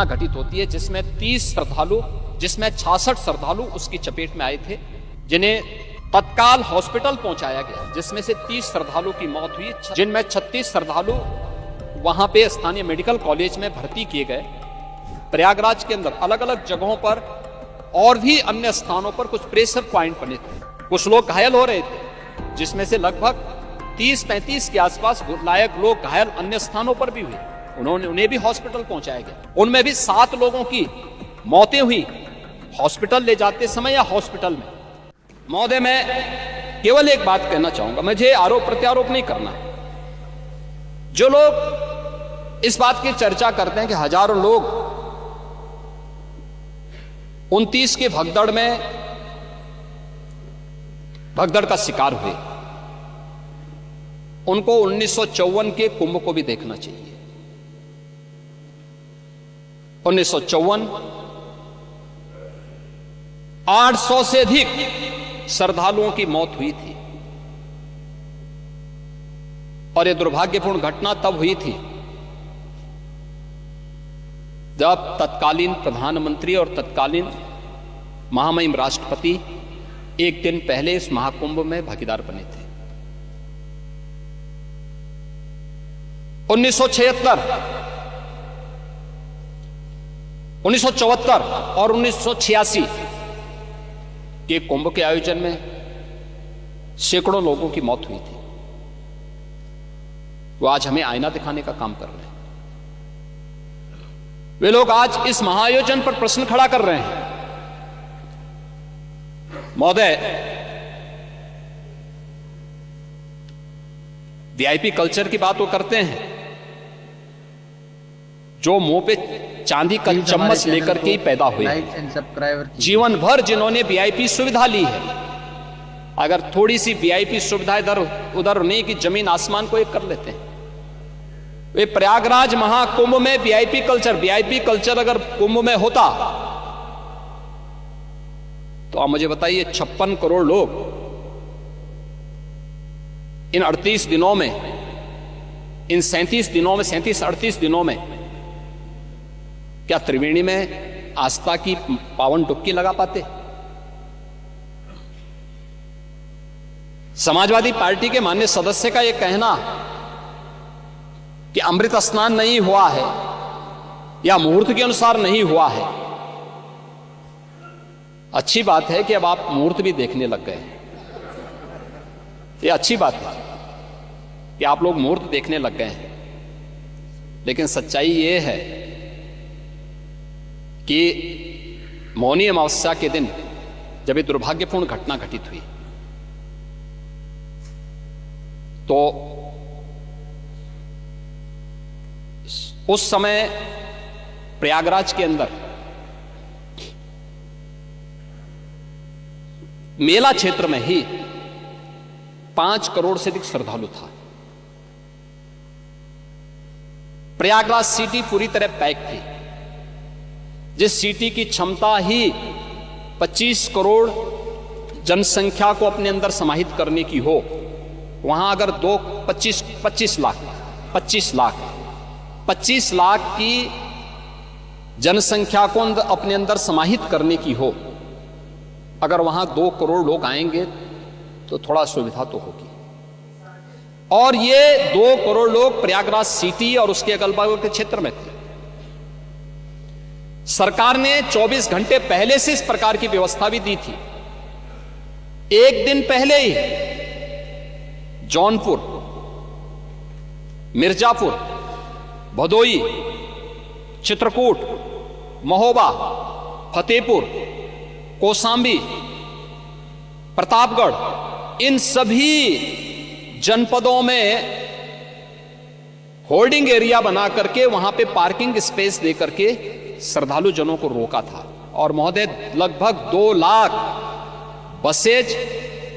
घटना घटित होती है जिसमें 66 श्रद्धालु उसकी चपेट में आए थे, जिन्हें तत्काल हॉस्पिटल पहुंचाया गया, जिसमें से 30 श्रद्धालु की मौत हुई, जिनमें 36 श्रद्धालु वहां पे स्थानीय मेडिकल कॉलेज में भर्ती किए गए। प्रयागराज के अंदर अलग अलग जगहों पर और भी अन्य स्थानों पर कुछ प्रेशर पॉइंट बने थे, कुछ लोग घायल हो रहे थे, जिसमें से लगभग 30-35 के आसपास लायक लोग घायल अन्य स्थानों पर भी हुए, उन्हें भी हॉस्पिटल पहुंचाया गया। उनमें भी 7 लोगों की मौतें हुई हॉस्पिटल ले जाते समय या हॉस्पिटल में। महोदय, मैं केवल एक बात कहना चाहूंगा, मुझे आरोप प्रत्यारोप नहीं करना। जो लोग इस बात की चर्चा करते हैं कि हजारों लोग 29 के भगदड़ का शिकार हुए, उनको 1954 के कुंभ को भी देखना चाहिए। 1954 800 से अधिक श्रद्धालुओं की मौत हुई थी, और यह दुर्भाग्यपूर्ण घटना तब हुई थी जब तत्कालीन प्रधानमंत्री और तत्कालीन महामहिम राष्ट्रपति एक दिन पहले इस महाकुंभ में भागीदार बने थे। 1976, 1974 और 1986 के कुंभ के आयोजन में सैकड़ों लोगों की मौत हुई थी। वो आज हमें आईना दिखाने का काम कर रहे हैं। वे लोग आज इस महाआयोजन पर प्रश्न खड़ा कर रहे हैं। महोदय, वीआईपी कल्चर की बात वो करते हैं जो मुंह पे चांदी का चम्मच लेकर के ही पैदा हुए, जीवन भर जिन्होंने वीआईपी सुविधा ली है। अगर थोड़ी सी वीआईपी सुविधा इधर उधर नहीं कि जमीन आसमान को एक कर लेते हैं। वे प्रयागराज महाकुंभ में वीआईपी कल्चर अगर कुंभ में होता तो आप मुझे बताइए 56 करोड़ लोग इन 38 दिनों में, इन 37-38 दिनों में क्या त्रिवेणी में आस्था की पावन डुबकी लगा पाते? समाजवादी पार्टी के माननीय सदस्य का यह कहना कि अमृत स्नान नहीं हुआ है या मुहूर्त के अनुसार नहीं हुआ है, अच्छी बात है कि अब आप मुहूर्त भी देखने लग गए। ये अच्छी बात है कि आप लोग मुहूर्त देखने लग गए हैं, लेकिन सच्चाई ये है कि मौनी अमावस्या के दिन जब ये दुर्भाग्यपूर्ण घटना घटित हुई तो उस समय प्रयागराज के अंदर मेला क्षेत्र में ही 5 करोड़ से अधिक श्रद्धालु था। प्रयागराज सिटी पूरी तरह पैक थी। जिस सिटी की क्षमता ही 25 करोड़ जनसंख्या को अपने अंदर समाहित करने की हो, वहां अगर 25 लाख की जनसंख्या को अपने अंदर समाहित करने की हो, अगर वहां 2 करोड़ लोग आएंगे तो थोड़ा सुविधा तो होगी। और ये 2 करोड़ लोग प्रयागराज सिटी और उसके अगल बगल के क्षेत्र में थे। सरकार ने 24 घंटे पहले से इस प्रकार की व्यवस्था भी दी थी। एक दिन पहले ही जौनपुर, मिर्जापुर, भदोई, चित्रकूट, महोबा, फतेहपुर, कौशाम्बी, प्रतापगढ़, इन सभी जनपदों में होल्डिंग एरिया बना करके वहां पे पार्किंग स्पेस दे करके श्रद्धालु जनों को रोका था। और महोदय, लगभग 2 लाख बसेज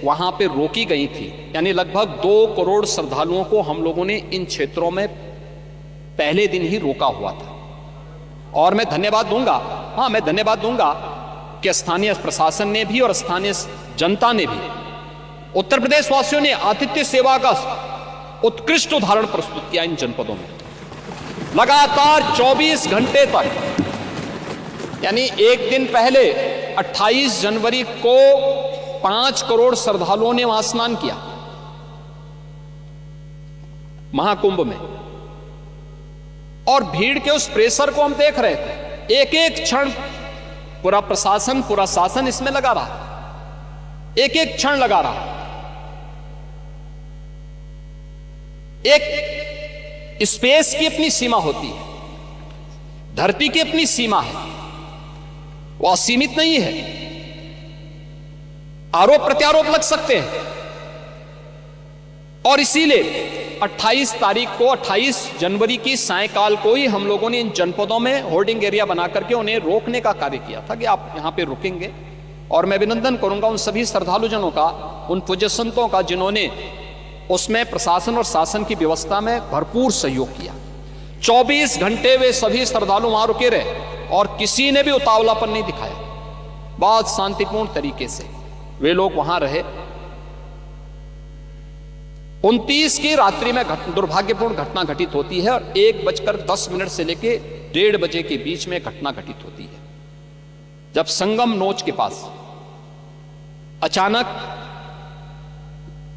वहां पे रोकी गई थी, यानी लगभग 2 करोड़ श्रद्धालुओं को हम लोगों ने इन क्षेत्रों में पहले दिन ही रोका हुआ था। और मैं धन्यवाद दूंगा कि स्थानीय प्रशासन ने भी और स्थानीय जनता ने भी, उत्तर प्रदेश वासियों ने आतिथ्य सेवा का उत्कृष्ट उदाहरण प्रस्तुत किया। इन जनपदों में लगातार 24 घंटे तक यानी एक दिन पहले 28 जनवरी को 5 करोड़ श्रद्धालुओं ने वहां स्नान किया महाकुंभ में, और भीड़ के उस प्रेशर को हम देख रहे थे। एक एक क्षण पूरा प्रशासन, पूरा शासन इसमें लगा रहा, एक एक क्षण लगा रहा। एक स्पेस की अपनी सीमा होती है, धरती की अपनी सीमा है, वो असीमित नहीं है। आरोप प्रत्यारोप लग सकते हैं, और इसीलिए 28 तारीख को, 28 जनवरी की सायकाल को ही हम लोगों ने इन जनपदों में होर्डिंग एरिया बना करके उन्हें रोकने का कार्य किया था कि आप यहां पे रुकेंगे। और मैं अभिनंदन करूंगा उन सभी श्रद्धालुजनों का, उन पूज्य संतों का, जिन्होंने उसमें प्रशासन और शासन की व्यवस्था में भरपूर सहयोग किया। 24 घंटे वे सभी श्रद्धालु वहां रुके रहे और किसी ने भी उतावलापन नहीं दिखाया। बहुत शांतिपूर्ण तरीके से वे लोग वहां रहे। 29 की रात्रि में दुर्भाग्यपूर्ण घटना घटित होती है, और 1:10 से लेकर 1:30 बजे के बीच में घटना घटित होती है, जब संगम नोच के पास अचानक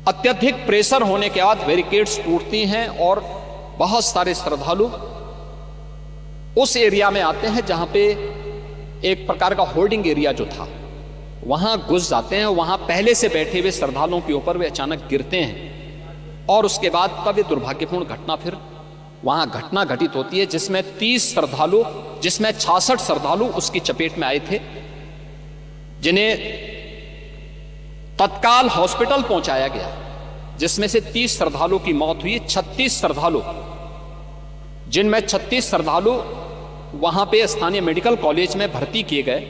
अत्यधिक प्रेशर होने के बाद बैरिकेड्स टूटती हैं और बहुत सारे श्रद्धालु उस एरिया में आते हैं जहां पे एक प्रकार का होर्डिंग एरिया जो था वहां घुस जाते हैं। वहां पहले से बैठे हुए श्रद्धालुओं के ऊपर वे अचानक गिरते हैं, और उसके बाद तब ये दुर्भाग्यपूर्ण घटना फिर वहां घटना घटित होती है, जिसमें 30 श्रद्धालु, जिसमें 66 श्रद्धालु उसकी चपेट में आए थे, जिन्हें तत्काल हॉस्पिटल पहुंचाया गया, जिसमें से 30 श्रद्धालु की मौत हुई। 36 श्रद्धालु, जिनमें 36 श्रद्धालु वहां पे स्थानीय मेडिकल कॉलेज में भर्ती किए गए।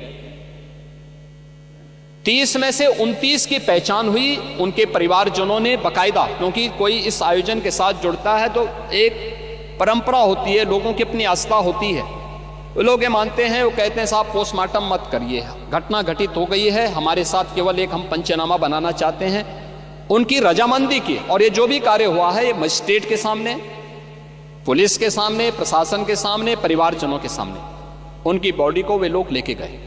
30 में से 29 की पहचान हुई। उनके परिवारजनों ने बकायदा, क्योंकि कोई इस आयोजन के साथ जुड़ता है तो एक परंपरा होती है, लोगों की अपनी आस्था होती है, वो लोग ये मानते हैं, वो कहते हैं साहब पोस्टमार्टम मत करिए, घटना घटित हो गई है, हमारे साथ केवल एक हम पंचनामा बनाना चाहते हैं। उनकी रजामंदी की, और ये जो भी कार्य हुआ है ये मजिस्ट्रेट के सामने, पुलिस के सामने, प्रशासन के सामने, परिवारजनों के सामने उनकी बॉडी को वे लोग लेके गए।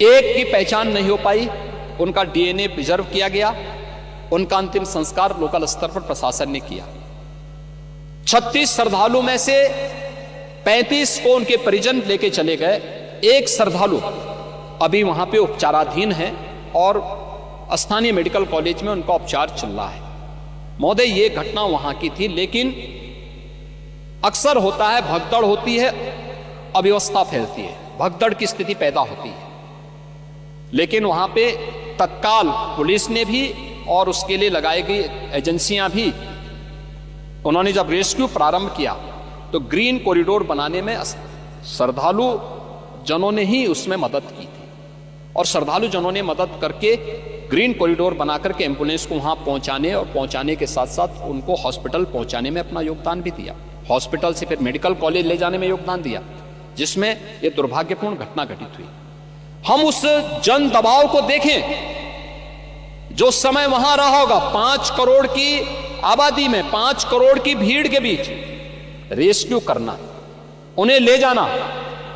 एक की पहचान नहीं हो पाई, उनका डीएनए प्रिजर्व किया गया, उनका अंतिम संस्कार लोकल स्तर पर प्रशासन ने किया। 36 श्रद्धालु में से 35 को उनके परिजन लेके चले गए। एक श्रद्धालु अभी वहां पे उपचाराधीन है और स्थानीय मेडिकल कॉलेज में उनका उपचार चल रहा है। महोदय, ये घटना वहां की थी, लेकिन अक्सर होता है, भगदड़ होती है, अव्यवस्था फैलती है, भगदड़ की स्थिति पैदा होती है, लेकिन वहां पे तत्काल पुलिस ने भी और उसके लिए लगाई गई एजेंसियां भी, उन्होंने जब रेस्क्यू प्रारंभ किया तो ग्रीन कॉरिडोर बनाने में श्रद्धालु जनों ने ही उसमें मदद की थी, और श्रद्धालु जनों ने मदद करके ग्रीन कॉरिडोर बना करके एम्बुलेंस को वहां पहुंचाने और पहुंचाने के साथ साथ उनको हॉस्पिटल पहुंचाने में अपना योगदान भी दिया। हॉस्पिटल से फिर मेडिकल कॉलेज ले जाने में योगदान दिया, जिसमें यह दुर्भाग्यपूर्ण घटना घटित हुई। हम उस जन दबाव को देखें जो समय वहां रहा होगा। 5 करोड़ की आबादी में, 5 करोड़ की भीड़ के बीच रेस्क्यू करना, उन्हें ले जाना,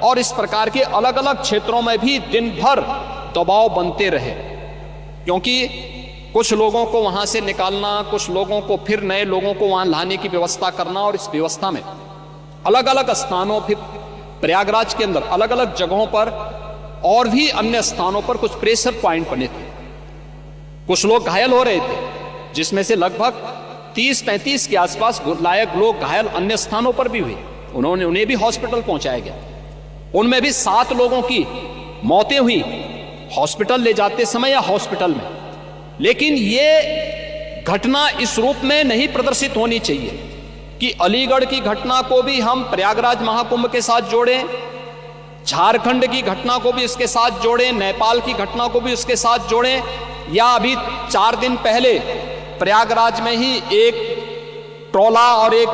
और इस प्रकार के अलग अलग क्षेत्रों में भी दिन भर दबाव बनते रहे, क्योंकि कुछ लोगों को वहां से निकालना, कुछ लोगों को फिर नए लोगों को वहां लाने की व्यवस्था करना, और इस व्यवस्था में अलग अलग स्थानों, फिर प्रयागराज के अंदर अलग अलग जगहों पर और भी अन्य स्थानों पर कुछ प्रेशर पॉइंट बने थे। कुछ लोग घायल हो रहे थे, जिसमें से लगभग 30-35 के आसपास लायक लोग घायल अन्य स्थानों पर भी हुए, उन्हें भी हॉस्पिटल पहुंचाया गया। उनमें भी 7 लोगों की मौतें हुई हॉस्पिटल ले जाते समय या हॉस्पिटल में। लेकिन ये घटना इस रूप में नहीं प्रदर्शित होनी चाहिए कि अलीगढ़ की घटना को भी हम प्रयागराज महाकुंभ के साथ जोड़ें, झारखंड की घटना को भी इसके साथ जोड़ें, नेपाल की घटना को भी इसके साथ जोड़ें, या अभी 4 दिन पहले प्रयागराज में ही एक ट्रोला और एक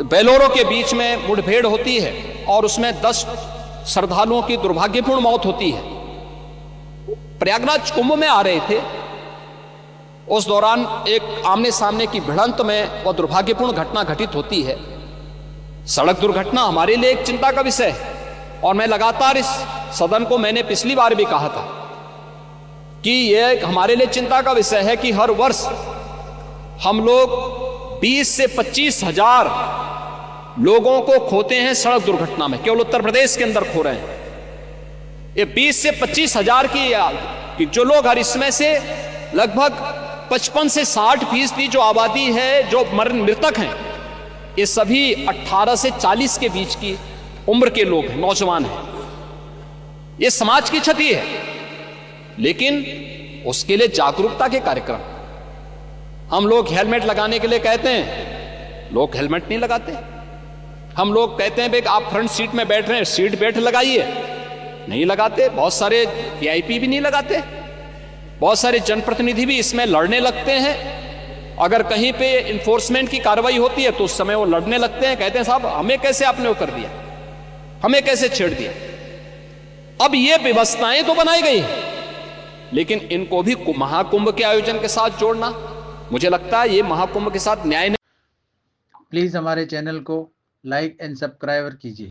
बेलोरो के बीच में मुठभेड़ होती है और उसमें 10 श्रद्धालुओं की दुर्भाग्यपूर्ण मौत होती है। प्रयागराज कुंभ में आ रहे थे, उस दौरान एक आमने सामने की भिड़ंत में वह दुर्भाग्यपूर्ण घटना घटित होती है। सड़क दुर्घटना हमारे लिए एक चिंता का विषय है, और मैं लगातार इस सदन को मैंने पिछली बार भी कहा था कि यह हमारे लिए चिंता का विषय है कि हर वर्ष हम लोग 20 से 25 हजार लोगों को खोते हैं सड़क दुर्घटना में, केवल उत्तर प्रदेश के अंदर खो रहे हैं। ये 20 से 25 हजार की जो लोग, हर इसमें से लगभग 55 से 60% जो आबादी है, जो मृतक हैं, ये सभी 18 से 40 के बीच की उम्र के लोग हैं, नौजवान हैं। ये समाज की क्षति है, लेकिन उसके लिए जागरूकता के कार्यक्रम। हम लोग हेलमेट लगाने के लिए कहते हैं, लोग हेलमेट नहीं लगाते। हम लोग कहते हैं भाई आप फ्रंट सीट में बैठ रहे हैं, सीट बेल्ट लगाइए, नहीं लगाते। बहुत सारे वीआईपी भी नहीं लगाते। बहुत सारे जनप्रतिनिधि भी इसमें लड़ने लगते हैं। अगर कहीं पे इन्फोर्समेंट की कार्रवाई होती है तो उस समय वो लड़ने लगते हैं, कहते हैं साहब हमें कैसे आपने वो कर दिया, हमें कैसे छेड़ दिया। अब ये व्यवस्थाएं तो बनाई गई हैं, लेकिन इनको भी महाकुंभ के आयोजन के साथ जोड़ना, मुझे लगता है ये महाकुंभ के साथ न्याय नहीं। प्लीज़ हमारे चैनल को लाइक एंड सब्सक्राइब कीजिए।